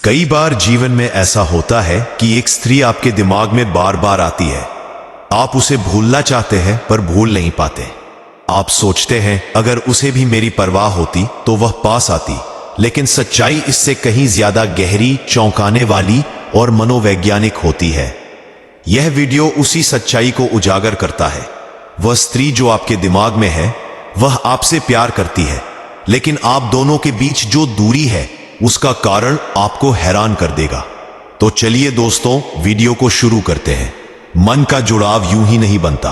कई बार जीवन में ऐसा होता है कि एक स्त्री आपके दिमाग में बार बार आती है। आप उसे भूलना चाहते हैं पर भूल नहीं पाते। आप सोचते हैं अगर उसे भी मेरी परवाह होती तो वह पास आती, लेकिन सच्चाई इससे कहीं ज्यादा गहरी, चौंकाने वाली और मनोवैज्ञानिक होती है। यह वीडियो उसी सच्चाई को उजागर करता है। वह स्त्री जो आपके दिमाग में है वह आपसे प्यार करती है, लेकिन आप दोनों के बीच जो दूरी है उसका कारण आपको हैरान कर देगा। तो चलिए दोस्तों, वीडियो को शुरू करते हैं। मन का जुड़ाव यूं ही नहीं बनता।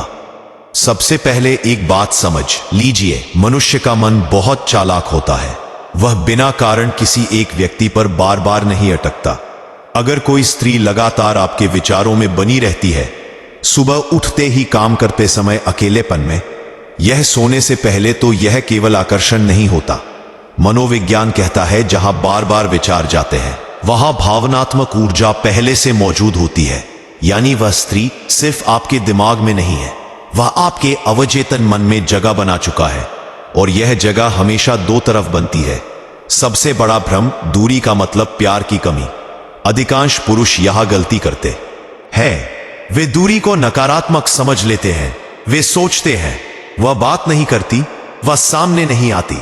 सबसे पहले एक बात समझ लीजिए, मनुष्य का मन बहुत चालाक होता है। वह बिना कारण किसी एक व्यक्ति पर बार बार नहीं अटकता। अगर कोई स्त्री लगातार आपके विचारों में बनी रहती है, सुबह उठते ही, काम करते समय, अकेलेपन में, यह सोने से पहले, तो यह केवल आकर्षण नहीं होता। मनोविज्ञान कहता है जहां बार बार विचार जाते हैं वहां भावनात्मक ऊर्जा पहले से मौजूद होती है। यानी वह स्त्री सिर्फ आपके दिमाग में नहीं है, वह आपके अवचेतन मन में जगह बना चुका है, और यह जगह हमेशा दो तरफ बनती है। सबसे बड़ा भ्रम, दूरी का मतलब प्यार की कमी। अधिकांश पुरुष यहां गलती करते हैं। वे दूरी को नकारात्मक समझ लेते हैं। वे सोचते हैं वह बात नहीं करती, वह सामने नहीं आती,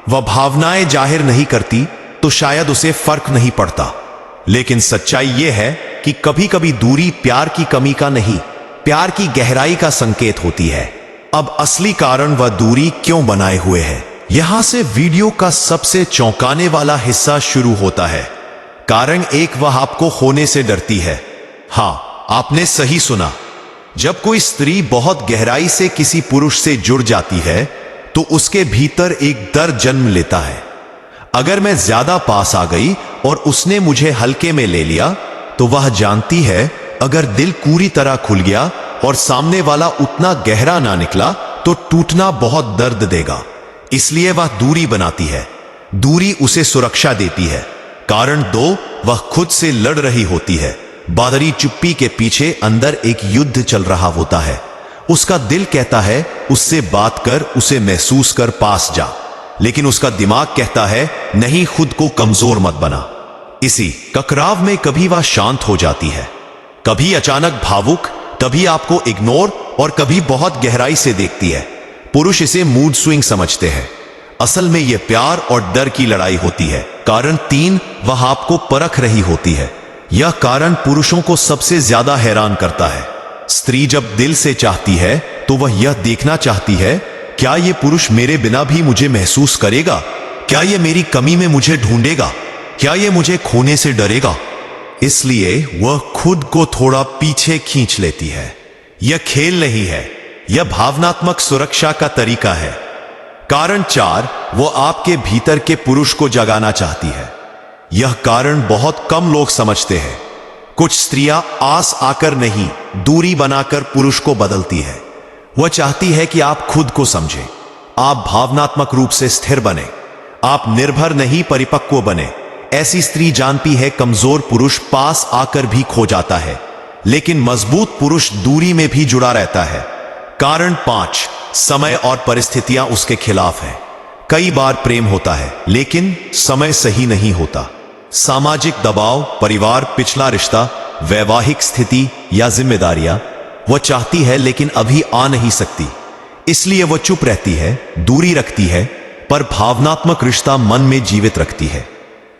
वह भावनाएं जाहिर नहीं करती, तो शायद उसे फर्क नहीं पड़ता। लेकिन सच्चाई यह है कि कभी कभी दूरी प्यार की कमी का नहीं, प्यार की गहराई का संकेत होती है। अब असली कारण वह दूरी क्यों बनाए हुए है, यहां से वीडियो का सबसे चौंकाने वाला हिस्सा शुरू होता है। कारण एक, वह आपको खोने से डरती है। हां, आपने सही सुना। जब कोई स्त्री बहुत गहराई से किसी पुरुष से जुड़ जाती है तो उसके भीतर एक डर जन्म लेता है। अगर मैं ज्यादा पास आ गई और उसने मुझे हल्के में ले लिया, तो वह जानती है अगर दिल पूरी तरह खुल गया और सामने वाला उतना गहरा ना निकला तो टूटना बहुत दर्द देगा। इसलिए वह दूरी बनाती है। दूरी उसे सुरक्षा देती है। कारण दो, वह खुद से लड़ रही होती है। बादरी चुप्पी के पीछे अंदर एक युद्ध चल रहा होता है। उसका दिल कहता है उससे बात कर, उसे महसूस कर, पास जा, लेकिन उसका दिमाग कहता है नहीं, खुद को कमजोर मत बना। इसी टकराव में कभी वह शांत हो जाती है, कभी अचानक भावुक, कभी आपको इग्नोर, और कभी बहुत गहराई से देखती है। पुरुष इसे मूड स्विंग समझते हैं। असल में यह प्यार और डर की लड़ाई होती है। कारण तीन, वह आपको परख रही होती है। यह कारण पुरुषों को सबसे ज्यादा हैरान करता है। स्त्री जब दिल से चाहती है तो वह यह देखना चाहती है, क्या यह पुरुष मेरे बिना भी मुझे महसूस करेगा? क्या यह मेरी कमी में मुझे ढूंढेगा? क्या यह मुझे खोने से डरेगा? इसलिए वह खुद को थोड़ा पीछे खींच लेती है। यह खेल नहीं है, यह भावनात्मक सुरक्षा का तरीका है। कारण चार, वो आपके भीतर के पुरुष को जगाना चाहती है। यह कारण बहुत कम लोग समझते हैं। कुछ स्त्रियां आस आकर नहीं, दूरी बनाकर पुरुष को बदलती है। वह चाहती है कि आप खुद को समझें, आप भावनात्मक रूप से स्थिर बने, आप निर्भर नहीं परिपक्व बने। ऐसी स्त्री जानती है कमजोर पुरुष पास आकर भी खो जाता है, लेकिन मजबूत पुरुष दूरी में भी जुड़ा रहता है। कारण पांच, समय और परिस्थितियां उसके खिलाफ हैं। कई बार प्रेम होता है लेकिन समय सही नहीं होता। सामाजिक दबाव, परिवार, पिछला रिश्ता, वैवाहिक स्थिति या जिम्मेदारियां। वह चाहती है लेकिन अभी आ नहीं सकती, इसलिए वह चुप रहती है, दूरी रखती है, पर भावनात्मक रिश्ता मन में जीवित रखती है।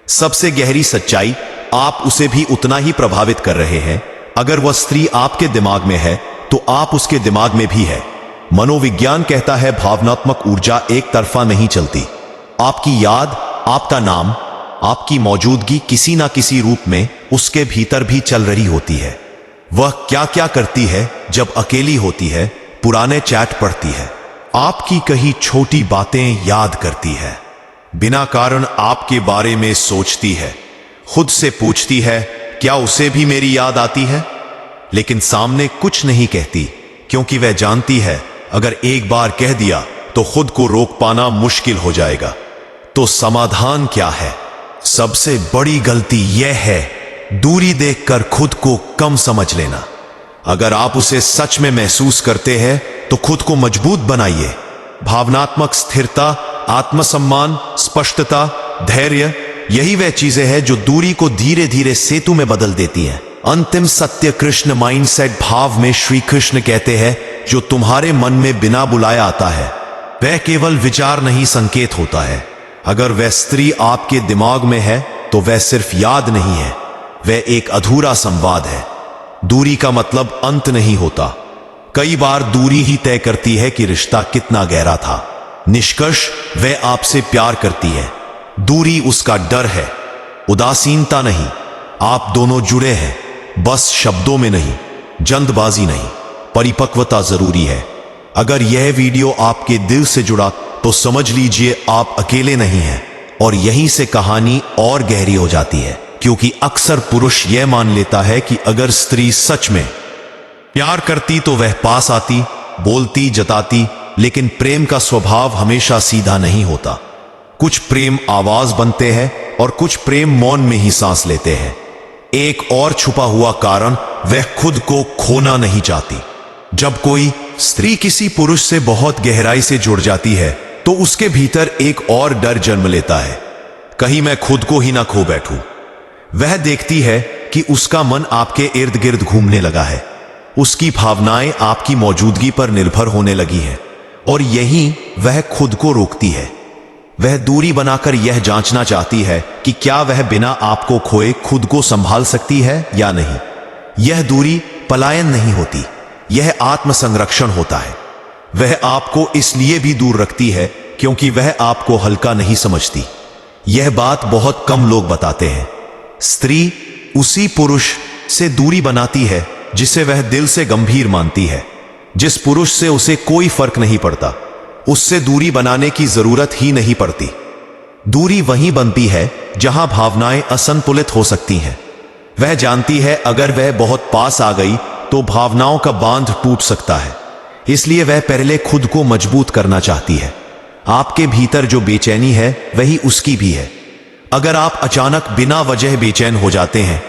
सबसे गहरी सच्चाई, आप उसे भी उतना ही प्रभावित कर रहे हैं। अगर वह स्त्री आपके दिमाग में है तो आप उसके दिमाग में भी है। मनोविज्ञान कहता है भावनात्मक ऊर्जा एक तरफा नहीं चलती। आपकी याद, आपका नाम, आपकी मौजूदगी किसी ना किसी रूप में उसके भीतर भी चल रही होती है। वह क्या क्या करती है जब अकेली होती है? पुराने चैट पढ़ती है, आपकी कही छोटी बातें याद करती है, बिना कारण आपके बारे में सोचती है, खुद से पूछती है क्या उसे भी मेरी याद आती है? लेकिन सामने कुछ नहीं कहती, क्योंकि वह जानती है अगर एक बार कह दिया तो खुद को रोक पाना मुश्किल हो जाएगा। तो समाधान क्या है? सबसे बड़ी गलती यह है दूरी देखकर खुद को कम समझ लेना। अगर आप उसे सच में महसूस करते हैं तो खुद को मजबूत बनाइए। भावनात्मक स्थिरता, आत्मसम्मान, स्पष्टता, धैर्य, यही वह चीजें हैं जो दूरी को धीरे धीरे सेतु में बदल देती हैं। अंतिम सत्य कृष्ण माइंडसेट भाव में श्री कृष्ण कहते हैं, जो तुम्हारे मन में बिना बुलाए आता है वह केवल विचार नहीं संकेत होता है। अगर वह स्त्री आपके दिमाग में है तो वह सिर्फ याद नहीं है, वह एक अधूरा संवाद है। दूरी का मतलब अंत नहीं होता, कई बार दूरी ही तय करती है कि रिश्ता कितना गहरा था। निष्कर्ष, वह आपसे प्यार करती है, दूरी उसका डर है, उदासीनता नहीं। आप दोनों जुड़े हैं, बस शब्दों में नहीं, जल्दबाजी नहीं, परिपक्वता जरूरी है। अगर यह वीडियो आपके दिल से जुड़ा तो समझ लीजिए आप अकेले नहीं हैं, और यहीं से कहानी और गहरी हो जाती है। क्योंकि अक्सर पुरुष यह मान लेता है कि अगर स्त्री सच में प्यार करती तो वह पास आती, बोलती, जताती, लेकिन प्रेम का स्वभाव हमेशा सीधा नहीं होता। कुछ प्रेम आवाज बनते हैं और कुछ प्रेम मौन में ही सांस लेते हैं। एक और छुपा हुआ कारण, वह खुद को खोना नहीं चाहती। जब कोई स्त्री किसी पुरुष से बहुत गहराई से जुड़ जाती है तो उसके भीतर एक और डर जन्म लेता है, कहीं मैं खुद को ही ना खो बैठूं। वह देखती है कि उसका मन आपके इर्द गिर्द घूमने लगा है, उसकी भावनाएं आपकी मौजूदगी पर निर्भर होने लगी हैं, और यहीं वह खुद को रोकती है। वह दूरी बनाकर यह जांचना चाहती है कि क्या वह बिना आपको खोए खुद को संभाल सकती है या नहीं। यह दूरी पलायन नहीं होती, यह आत्मसंरक्षण होता है। वह आपको इसलिए भी दूर रखती है क्योंकि वह आपको हल्का नहीं समझती। यह बात बहुत कम लोग बताते हैं। स्त्री उसी पुरुष से दूरी बनाती है जिसे वह दिल से गंभीर मानती है। जिस पुरुष से उसे कोई फर्क नहीं पड़ता, उससे दूरी बनाने की जरूरत ही नहीं पड़ती। दूरी वहीं बनती है जहां भावनाएं असंतुलित हो सकती हैं। वह जानती है अगर वह बहुत पास आ गई तो भावनाओं का बांध टूट सकता है, इसलिए वह पहले खुद को मजबूत करना चाहती है। आपके भीतर जो बेचैनी है वही उसकी भी है। अगर आप अचानक बिना वजह बेचैन हो जाते हैं,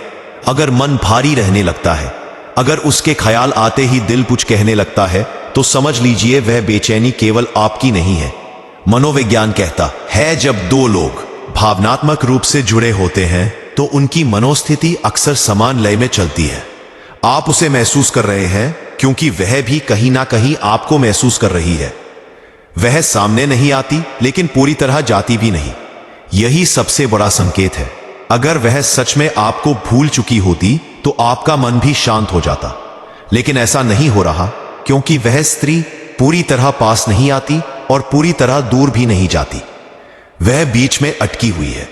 अगर मन भारी रहने लगता है, अगर उसके ख्याल आते ही दिल कुछ कहने लगता है, तो समझ लीजिए वह बेचैनी केवल आपकी नहीं है। मनोविज्ञान कहता है जब दो लोग भावनात्मक रूप से जुड़े होते हैं तो उनकी मनोस्थिति अक्सर समान लय में चलती है। आप उसे महसूस कर रहे हैं क्योंकि वह भी कहीं ना कहीं आपको महसूस कर रही है। वह सामने नहीं आती लेकिन पूरी तरह जाती भी नहीं। यही सबसे बड़ा संकेत है। अगर वह सच में आपको भूल चुकी होती तो आपका मन भी शांत हो जाता, लेकिन ऐसा नहीं हो रहा क्योंकि वह स्त्री पूरी तरह पास नहीं आती और पूरी तरह दूर भी नहीं जाती। वह बीच में अटकी हुई है,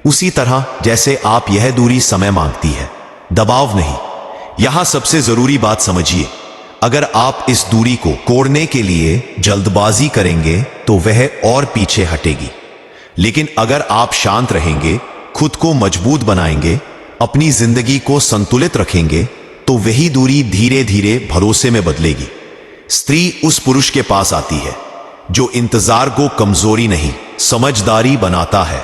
उसी तरह जैसे आप यह दूरी समय मांगती है, दबाव नहीं। यहां सबसे जरूरी बात समझिए, अगर आप इस दूरी को तोड़ने के लिए जल्दबाजी करेंगे तो वह और पीछे हटेगी, लेकिन अगर आप शांत रहेंगे, खुद को मजबूत बनाएंगे, अपनी जिंदगी को संतुलित रखेंगे, तो वही दूरी धीरे धीरे भरोसे में बदलेगी। स्त्री उस पुरुष के पास आती है जो इंतजार को कमजोरी नहीं, समझदारी बनाता है।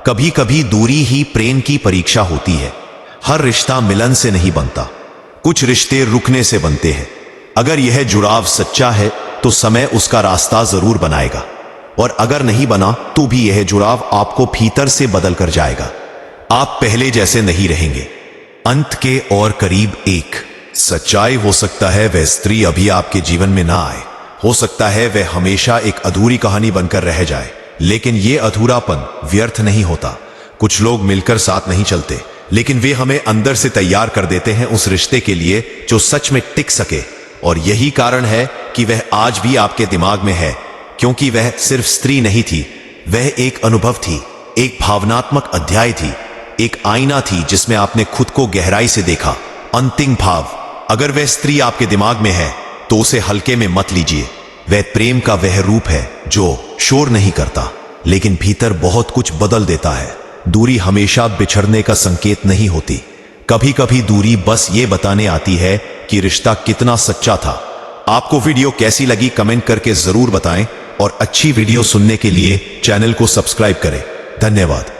कभी कभी दूरी ही प्रेम की परीक्षा होती है। हर रिश्ता मिलन से नहीं बनता, कुछ रिश्ते रुकने से बनते हैं। अगर यह जुड़ाव सच्चा है तो समय उसका रास्ता जरूर बनाएगा, और अगर नहीं बना तो भी यह जुड़ाव आपको भीतर से बदल कर जाएगा। आप पहले जैसे नहीं रहेंगे। अंत के और करीब एक सच्चाई हो सकता है वह स्त्री अभी आपके जीवन में ना आए, हो सकता है वह हमेशा एक अधूरी कहानी बनकर रह जाए, लेकिन यह अधूरापन व्यर्थ नहीं होता। कुछ लोग मिलकर साथ नहीं चलते, लेकिन वे हमें अंदर से तैयार कर देते हैं उस रिश्ते के लिए जो सच में टिक सके। और यही कारण है कि वह आज भी आपके दिमाग में है, क्योंकि वह सिर्फ स्त्री नहीं थी, वह एक अनुभव थी, एक भावनात्मक अध्याय थी, एक आईना थी जिसमें आपने खुद को गहराई से देखा। अंतिम भाव, अगर वह स्त्री आपके दिमाग में है तो उसे हल्के में मत लीजिए। वह प्रेम का वह रूप है जो शोर नहीं करता, लेकिन भीतर बहुत कुछ बदल देता है। दूरी हमेशा बिछड़ने का संकेत नहीं होती। कभी कभी दूरी बस ये बताने आती है कि रिश्ता कितना सच्चा था। आपको वीडियो कैसी लगी कमेंट करके जरूर बताएं, और अच्छी वीडियो सुनने के लिए चैनल को सब्सक्राइब करें। धन्यवाद।